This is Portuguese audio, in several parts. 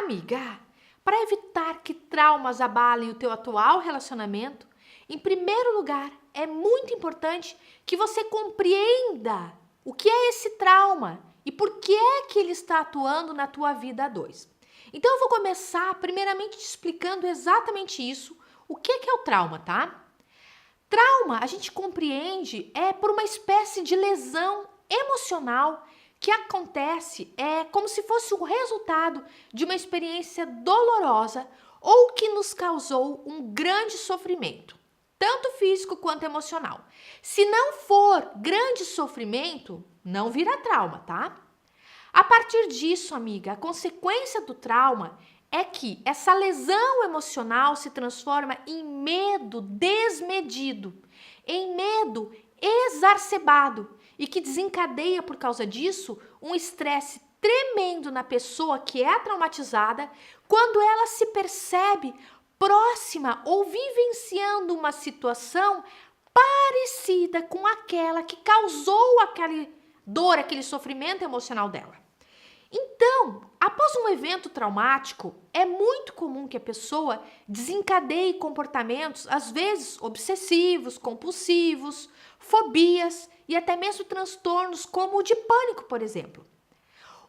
Amiga, para evitar que traumas abalem o teu atual relacionamento, em primeiro lugar, é muito importante que você compreenda o que é esse trauma e por que é que ele está atuando na tua vida a dois. Então eu vou começar primeiramente te explicando exatamente isso, o que é o trauma, tá? Trauma, a gente compreende, é por uma espécie de lesão emocional que acontece como se fosse o resultado de uma experiência dolorosa ou que nos causou um grande sofrimento, tanto físico quanto emocional. Se não for grande sofrimento, não vira trauma, tá? A partir disso, amiga, a consequência do trauma é que essa lesão emocional se transforma em medo desmedido, em medo exacerbado e que desencadeia por causa disso um estresse tremendo na pessoa que é traumatizada quando ela se percebe próxima ou vivenciando uma situação parecida com aquela que causou aquela dor, aquele sofrimento emocional dela. Então, após um evento traumático, é muito comum que a pessoa desencadeie comportamentos, às vezes obsessivos, compulsivos, fobias e até mesmo transtornos como o de pânico, por exemplo.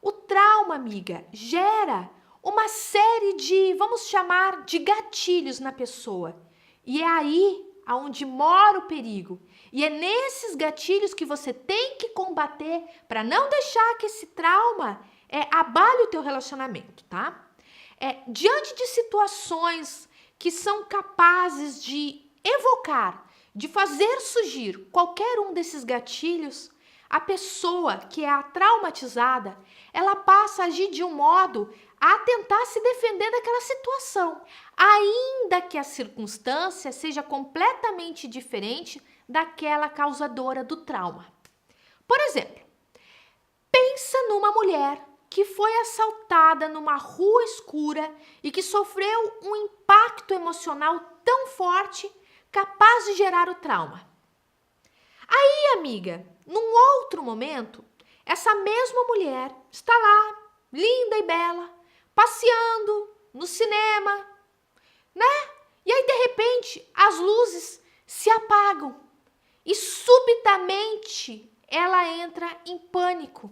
O trauma, amiga, gera uma série de, vamos chamar, de gatilhos na pessoa. E é aí aonde mora o perigo. E é nesses gatilhos que você tem que combater para não deixar que esse trauma abale o teu relacionamento, tá? Diante de situações que são capazes de evocar, de fazer surgir qualquer um desses gatilhos, a pessoa que é a traumatizada, ela passa a agir de um modo a tentar se defender daquela situação, ainda que a circunstância seja completamente diferente daquela causadora do trauma. Por exemplo, pensa numa mulher que foi assaltada numa rua escura e que sofreu um impacto emocional tão forte, capaz de gerar o trauma. Aí, amiga, num outro momento, essa mesma mulher está lá, linda e bela, passeando no cinema, né? E aí, de repente, as luzes se apagam e subitamente ela entra em pânico.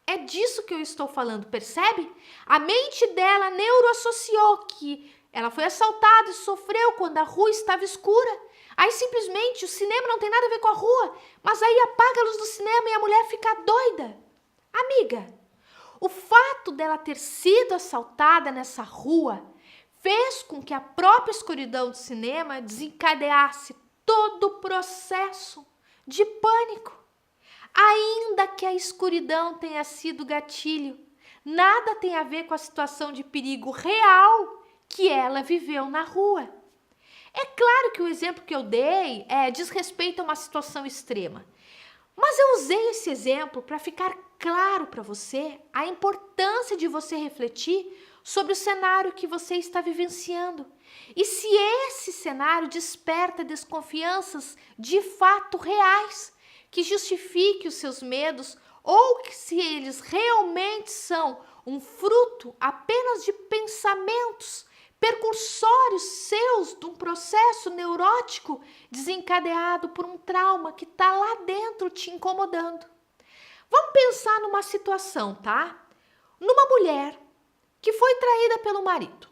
É disso que eu estou falando, percebe? A mente dela neuroassociou que ela foi assaltada e sofreu quando a rua estava escura. Aí simplesmente o cinema não tem nada a ver com a rua, mas aí apaga a luz do cinema e a mulher fica doida. Amiga, o fato dela ter sido assaltada nessa rua fez com que a própria escuridão do cinema desencadeasse todo o processo de pânico. Ainda que a escuridão tenha sido gatilho, nada tem a ver com a situação de perigo real que ela viveu na rua. É claro que o exemplo que eu dei diz respeito a uma situação extrema, mas eu usei esse exemplo para ficar claro para você a importância de você refletir sobre o cenário que você está vivenciando. E se esse cenário desperta desconfianças de fato reais, que justifique os seus medos ou que se eles realmente são um fruto apenas de pensamentos percursórios seus de um processo neurótico desencadeado por um trauma que está lá dentro te incomodando. Vamos pensar numa situação, tá? Numa mulher que foi traída pelo marido.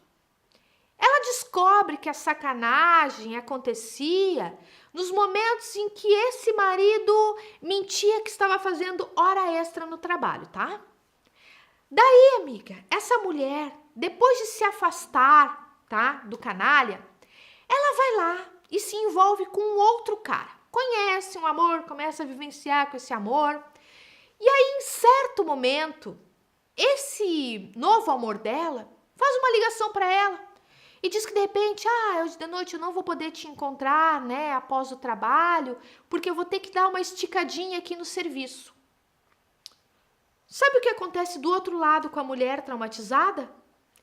Ela descobre que a sacanagem acontecia nos momentos em que esse marido mentia que estava fazendo hora extra no trabalho, tá? Daí, amiga, essa mulher, depois de se afastar, tá, do canalha, ela vai lá e se envolve com um outro cara. Conhece um amor, começa a vivenciar com esse amor. E aí, em certo momento, esse novo amor dela faz uma ligação para ela. E diz que de repente, hoje de noite eu não vou poder te encontrar, né, após o trabalho, porque eu vou ter que dar uma esticadinha aqui no serviço. Sabe o que acontece do outro lado com a mulher traumatizada?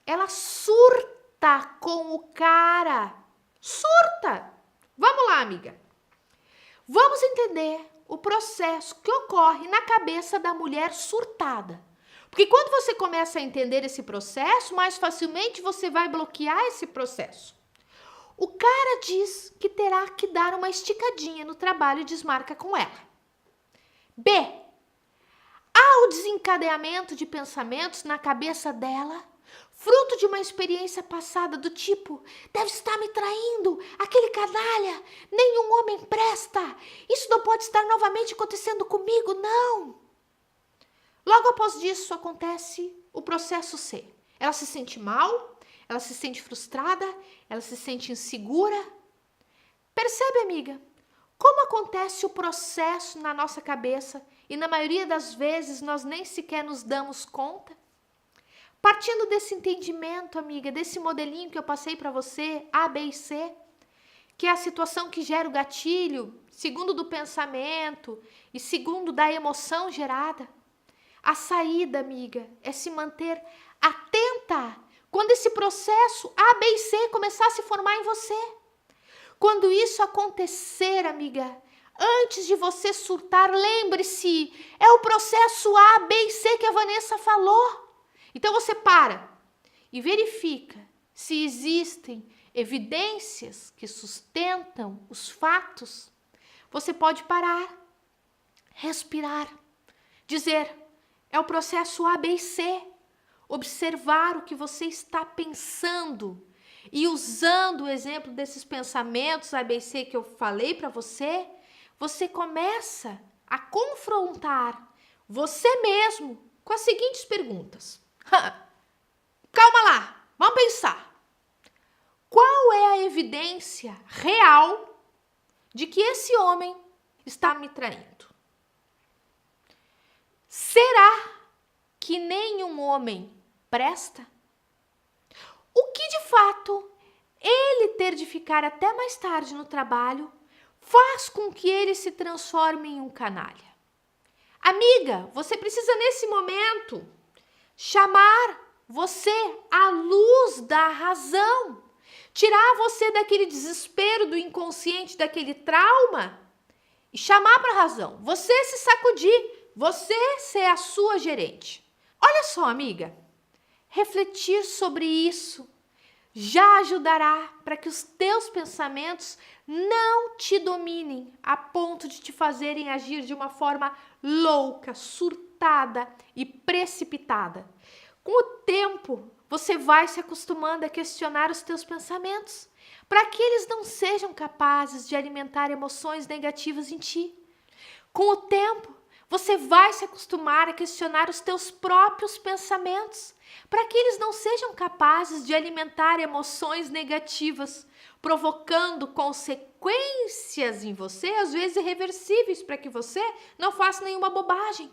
Ela surta com o cara. Surta! Vamos lá, amiga. Vamos entender o processo que ocorre na cabeça da mulher surtada. Porque quando você começa a entender esse processo, mais facilmente você vai bloquear esse processo. O cara diz que terá que dar uma esticadinha no trabalho e desmarca com ela. B. Há o desencadeamento de pensamentos na cabeça dela, fruto de uma experiência passada do tipo: deve estar me traindo, aquele canalha, nenhum homem presta, isso não pode estar novamente acontecendo comigo, não. Logo após disso acontece o processo C. Ela se sente mal, ela se sente frustrada, ela se sente insegura. Percebe, amiga, como acontece o processo na nossa cabeça e na maioria das vezes nós nem sequer nos damos conta? Partindo desse entendimento, amiga, desse modelinho que eu passei para você, A, B e C, que é a situação que gera o gatilho, segundo do pensamento e segundo da emoção gerada, a saída, amiga, é se manter atenta quando esse processo A, B e C começar a se formar em você. Quando isso acontecer, amiga, antes de você surtar, lembre-se, é o processo A, B e C que a Vanessa falou. Então você para e verifica se existem evidências que sustentam os fatos. Você pode parar, respirar, dizer: é o processo A, B e C. Observar o que você está pensando e usando o exemplo desses pensamentos A, B e C que eu falei para você, você começa a confrontar você mesmo com as seguintes perguntas. Calma lá, vamos pensar. Qual é a evidência real de que esse homem está me traindo? Será que nenhum homem presta? O que de fato ele ter de ficar até mais tarde no trabalho faz com que ele se transforme em um canalha? Amiga, você precisa nesse momento chamar você à luz da razão, tirar você daquele desespero do inconsciente, daquele trauma e chamar para a razão. Você se sacudir, você ser a sua gerente. Olha só, amiga, refletir sobre isso já ajudará para que os teus pensamentos não te dominem a ponto de te fazerem agir de uma forma louca, surtada e precipitada. Com o tempo, você vai se acostumando a questionar os teus pensamentos, para que eles não sejam capazes de alimentar emoções negativas em ti. Com o tempo, você vai se acostumar a questionar os teus próprios pensamentos, para que eles não sejam capazes de alimentar emoções negativas, provocando consequências em você, às vezes irreversíveis, para que você não faça nenhuma bobagem.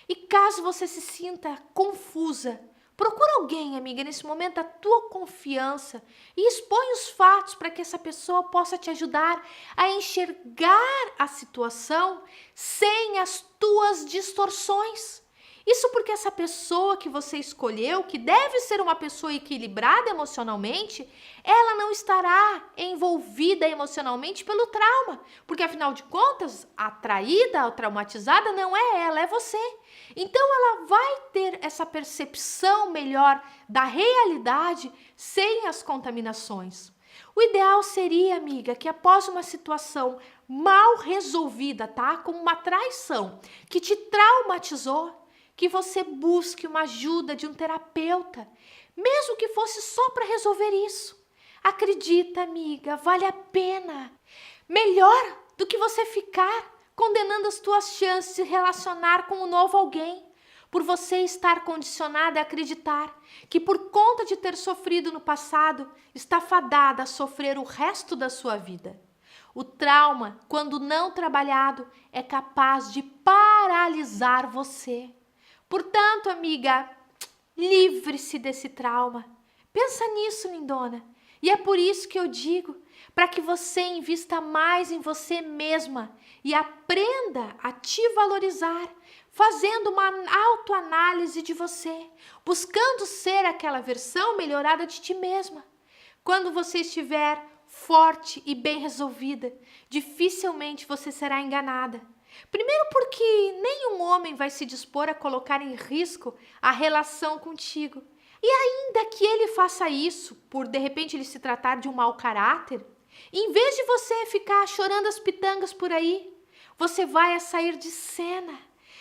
E caso você se sinta confusa, procura alguém, amiga, nesse momento da tua confiança e expõe os fatos para que essa pessoa possa te ajudar a enxergar a situação sem as tuas distorções. Isso porque essa pessoa que você escolheu, que deve ser uma pessoa equilibrada emocionalmente, ela não estará envolvida emocionalmente pelo trauma, porque afinal de contas, a traída, a traumatizada não é ela, é você. Então ela vai ter essa percepção melhor da realidade sem as contaminações. O ideal seria, amiga, que após uma situação mal resolvida, tá? Como uma traição que te traumatizou, que você busque uma ajuda de um terapeuta, mesmo que fosse só para resolver isso. Acredita, amiga, vale a pena. Melhor do que você ficar condenando as tuas chances de relacionar com um novo alguém, por você estar condicionada a acreditar que por conta de ter sofrido no passado, está fadada a sofrer o resto da sua vida. O trauma, quando não trabalhado, é capaz de paralisar você. Portanto, amiga, livre-se desse trauma. Pensa nisso, lindona. E é por isso que eu digo, para que você invista mais em você mesma e aprenda a te valorizar, fazendo uma autoanálise de você, buscando ser aquela versão melhorada de ti mesma. Quando você estiver forte e bem resolvida, dificilmente você será enganada. Primeiro porque nenhum homem vai se dispor a colocar em risco a relação contigo. E ainda que ele faça isso, por de repente ele se tratar de um mau caráter, em vez de você ficar chorando as pitangas por aí, você vai a sair de cena,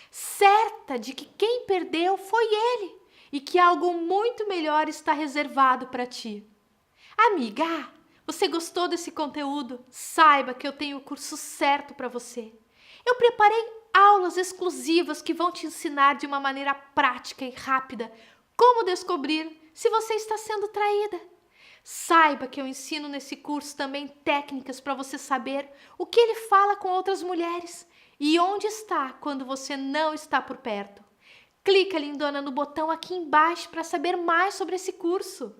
certa de que quem perdeu foi ele e que algo muito melhor está reservado para ti. Amiga, você gostou desse conteúdo? Saiba que eu tenho o curso certo para você. Eu preparei aulas exclusivas que vão te ensinar de uma maneira prática e rápida como descobrir se você está sendo traída. Saiba que eu ensino nesse curso também técnicas para você saber o que ele fala com outras mulheres e onde está quando você não está por perto. Clica, lindona, no botão aqui embaixo para saber mais sobre esse curso.